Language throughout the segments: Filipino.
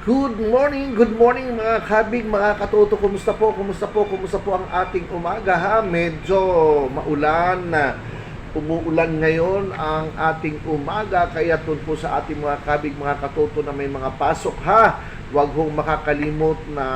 Good morning mga kabig, mga katuto. Kumusta po ang ating umaga ha? Medyo maulan na. Umuulan ngayon ang ating umaga, kaya tun po sa ating mga kabig, mga katuto na may mga pasok ha. Huwag hong makakalimot na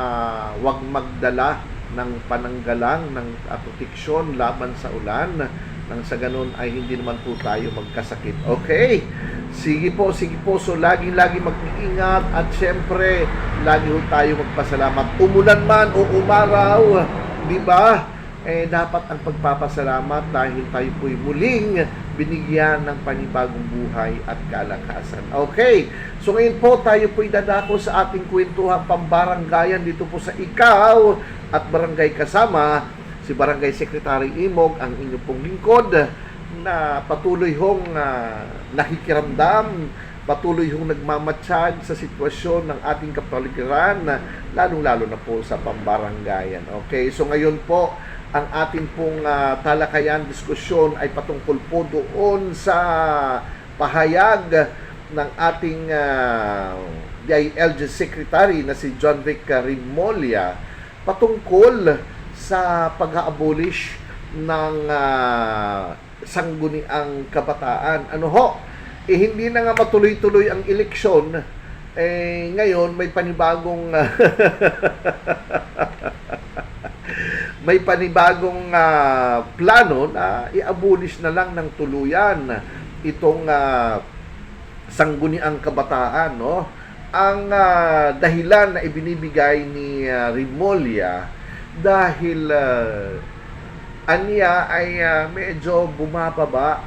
huwag magdala ng pananggalang, ng proteksyon laban sa ulan. Nang sa ganun ay hindi naman po tayo magkasakit. Okay? Sige po. So, lagi mag-iingat at syempre, lagi ho tayo magpasalamat. Umulan man o umaraw, di ba? Dapat ang pagpapasalamat dahil tayo po'y muling binigyan ng panibagong buhay at kalakasan. Okay. So, ngayon po, tayo po'y dadako sa ating kwentuhang pambaranggayan dito po sa Ikaw at Barangay Kasama. Si Barangay Secretary Imog, ang inyong pong lingkod, na patuloy hong nakikiramdam, patuloy hong nagmamatsyag sa sitwasyon ng ating kapaligiran, lalong-lalo na po sa pambaranggayan. Okay, so ngayon po, ang ating pong talakayan, diskusyon ay patungkol po doon sa pahayag ng ating DILG Secretary na si John Vic Remulla patungkol sa pag-abolish ng sangguniang kabataan. Ano ho? Hindi na nga matuloy-tuloy ang eleksyon. Ngayon may panibagong may panibagong plano na i-abolish na lang ng tuluyan itong sangguniang kabataan, no? Ang dahilan na ibinibigay ni Remulla dahil aniya ay medyo bumababa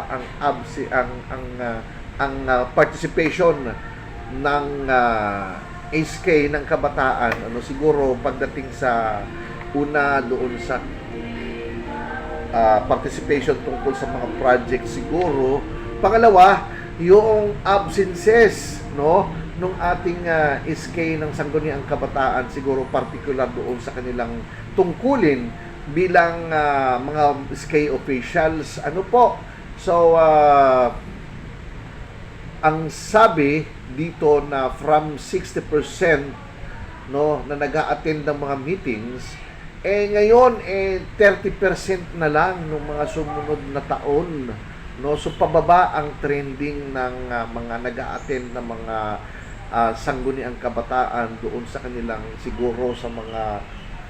ang participation ng SK ng kabataan, siguro pagdating sa una doon sa participation tungkol sa mga project siguro. Pangalawa, yung absences nung ating SK ng Sangguniang Kabataan, siguro particular doon sa kanilang tungkulin bilang mga SK officials. So ang sabi dito na from 60% na nag-a-attend ng mga meetings, ngayon 30% na lang ng mga sumunod na taon, so pababa ang trending ng mga nag-a-attend ng mga sangguniang kabataan doon sa kanilang siguro sa mga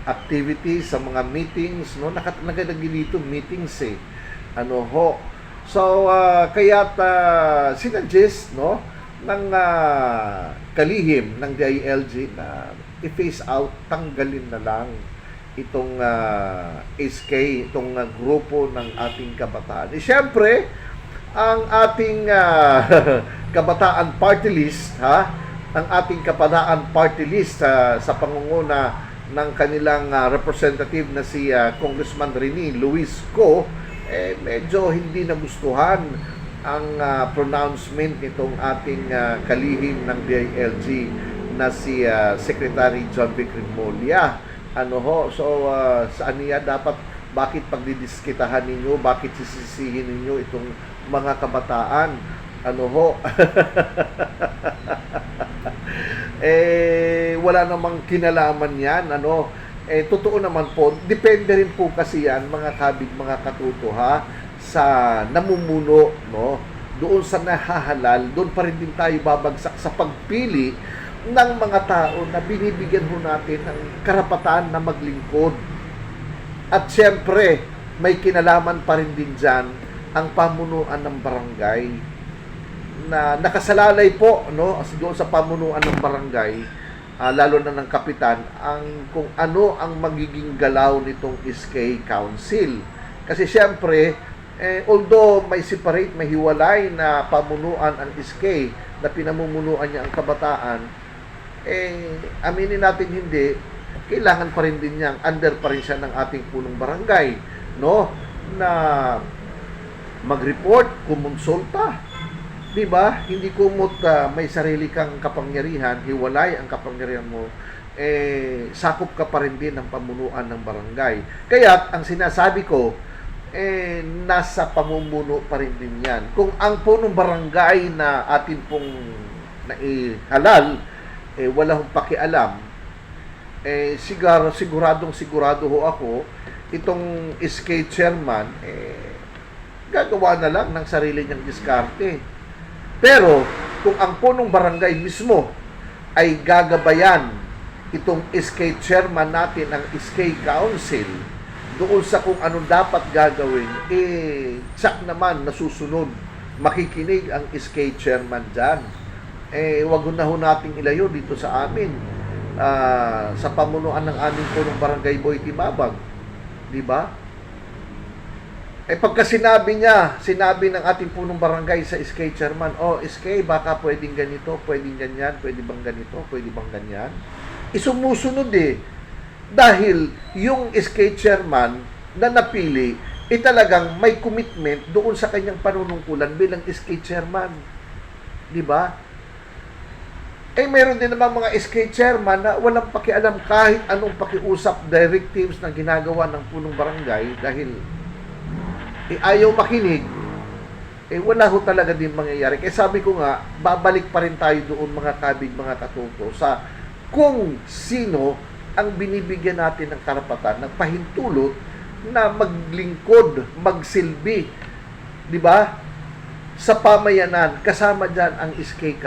activities, sa mga meetings, nakalagay dito meetings So kaya't sinuggest ng kalihim ng DILG na i-phase out, tanggalin na lang itong SK, itong grupo ng ating kabataan. Siyempre, ang ating kabataan party list, ang ating kabataan party list sa pangunguna ng kanilang representative na si Congressman Rene Luis Co, medyo hindi nagustuhan ang pronouncement nitong ating kalihim ng DILG na si Secretary John Vic Remulla. So saan niya dapat, bakit pagdidiskitahan ninyo, bakit sisisihin ninyo itong mga kabataan? Wala namang kinalaman yan. Totoo naman po, depende rin po kasi yan, mga kabig, mga katuto, sa namumuno, doon sa nahahalal, doon pa rin din tayo babagsak sa pagpili ng mga tao na binibigyan ho natin ng karapatan na maglingkod. At siyempre, may kinalaman pa rin din dyan ang pamunuan ng barangay na nakasalalay po doon sa pamunuan ng barangay, lalo na ng kapitan, kung ano ang magiging galaw nitong SK Council. Kasi siyempre, although may separate, may hiwalay na pamunuan ang SK na pinamumunuan niya ang kabataan, aminin natin hindi, kailangan pa rin din niyang under pa rin siya ng ating punong barangay, na mag-report, kumonsulta. Diba? Hindi kumot may sarili kang kapangyarihan, hiwalay ang kapangyarihan mo, sakop ka pa rin din ng pamunuan ng barangay. Kaya ang sinasabi ko, nasa pamumuno pa rin din yan. Kung ang punong barangay na atin pong naihalal wala hong pakialam, siguradong-sigurado ho ako, itong SK chairman, gagawa na lang ng sarili niyang diskarte. Pero, kung ang punong barangay mismo ay gagabayan itong SK chairman natin, ang SK Council, doon sa kung anong dapat gagawin, tsak naman nasusunod. Makikinig ang SK chairman dyan. Wag na ho nating ilayo dito sa amin. Sa pamunuan ng aming punong barangay Boy Timabag, di ba? Pagka sinabi ng ating punong barangay sa SK chairman, SK, baka pwedeng ganito, pwedeng ganyan, pwede bang ganito, pwede bang ganyan, isumusunod dahil yung SK chairman na napili talagang may commitment doon sa kanyang panunungkulan bilang SK chairman, di ba? Meron din naman mga SK chairman na walang pakialam kahit anong pakiusap, directives na ginagawa ng punong barangay dahil ayaw makinig, wala ho talaga din mangyayari. Kaya sabi ko nga, babalik pa rin tayo doon mga kabig, mga katuto, sa kung sino ang binibigyan natin ng karapatan, ng pahintulot na maglingkod, magsilbi, di ba? Sa pamayanan, kasama dyan ang SK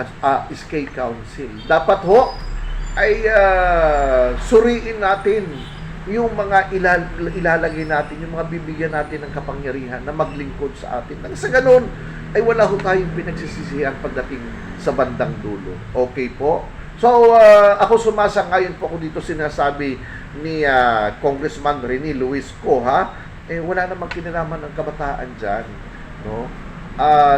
Council. Dapat ho ay suriin natin yung mga ilalagay natin, yung mga bibigyan natin ng kapangyarihan na maglingkod sa atin. Nang sa ganun, ay wala ho tayong pinagsisisihan pagdating sa bandang dulo. Okay po? So, ako sumasang-ayon po ako dito sinasabi ni Congressman Rene Luis Co, wala namang kinalaman ng kabataan dyan, no?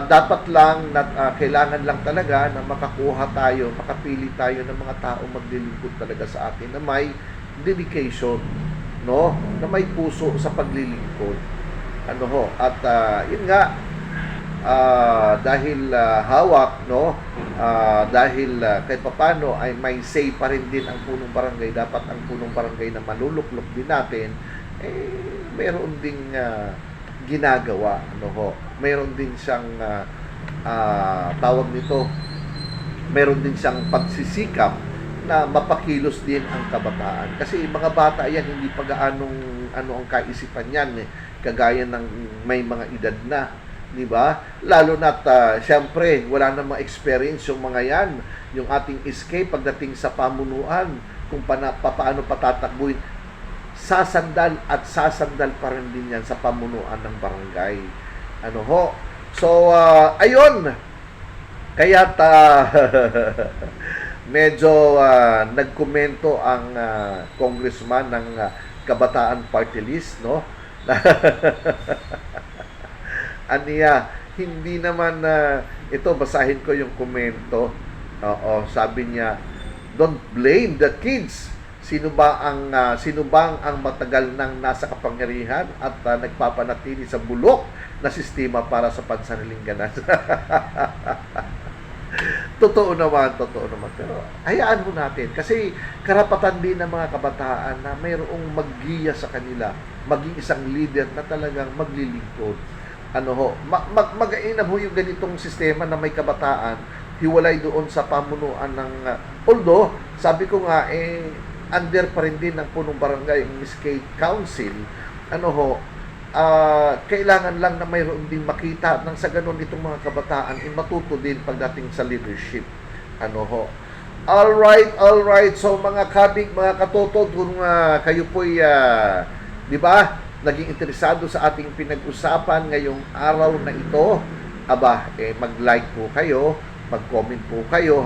Dapat lang kailangan lang talaga na makakuha tayo, makapili tayo ng mga taong maglilingkod talaga sa atin na may dedication, no, na may puso sa paglilingkod, at yun nga, dahil hawak, no, dahil kahit papano ay may say pa rin din ang punong barangay. Dapat ang punong barangay na maluluklok din natin, mayroon ding ginagawa, mayroon din siyang tawag nito, mayroon din siyang pagsisikap na mapakilos din ang kabataan. Kasi mga bata yan, hindi pa gaanong ang kaisipan yan, kagaya ng may mga edad na, di ba? Lalo na't syempre wala namang experience yung mga yan, yung ating SK pagdating sa pamunuan, kung paano patatakbuhin. Sasandal pa rin din yan sa pamunuan ng barangay. So, ayun. Kaya't medyo nagkomento ang congressman ng Kabataan Party List, no? Aniya, hindi naman ito, basahin ko yung komento. Sabi niya, don't blame the kids. Sino bang ang matagal nang nasa kapangyarihan at nagpapanatili sa bulok na sistema para sa pansariling ganas? Totoo naman. Pero hayaan mo natin. Kasi karapatan din ng mga kabataan na mayroong maggiya sa kanila, maging isang leader na talagang maglilingkod. Mag-ainam ho yung ganitong sistema na may kabataan, hiwalay doon sa pamunuan ng... although, sabi ko nga, under pa rin din ng punong barangay, ang SK Council, kailangan lang na mayroon din makita nang sa ganun itong mga kabataan matuto din pagdating sa leadership. Alright. So mga kabig, mga katotod, kung kayo po'y, di ba, naging interesado sa ating pinag-usapan ngayong araw na ito, mag-like po kayo, mag-comment po kayo,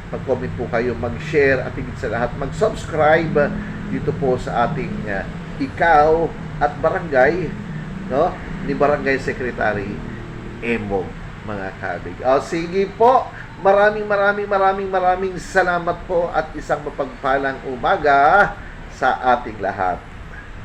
mag-comment po kayo, mag-share, at higit sa lahat, mag-subscribe dito po sa ating Ikaw at Barangay, no, ni Barangay Secretary Emog, mga kabig. Sige po, maraming salamat po at isang mapagpalang umaga sa ating lahat.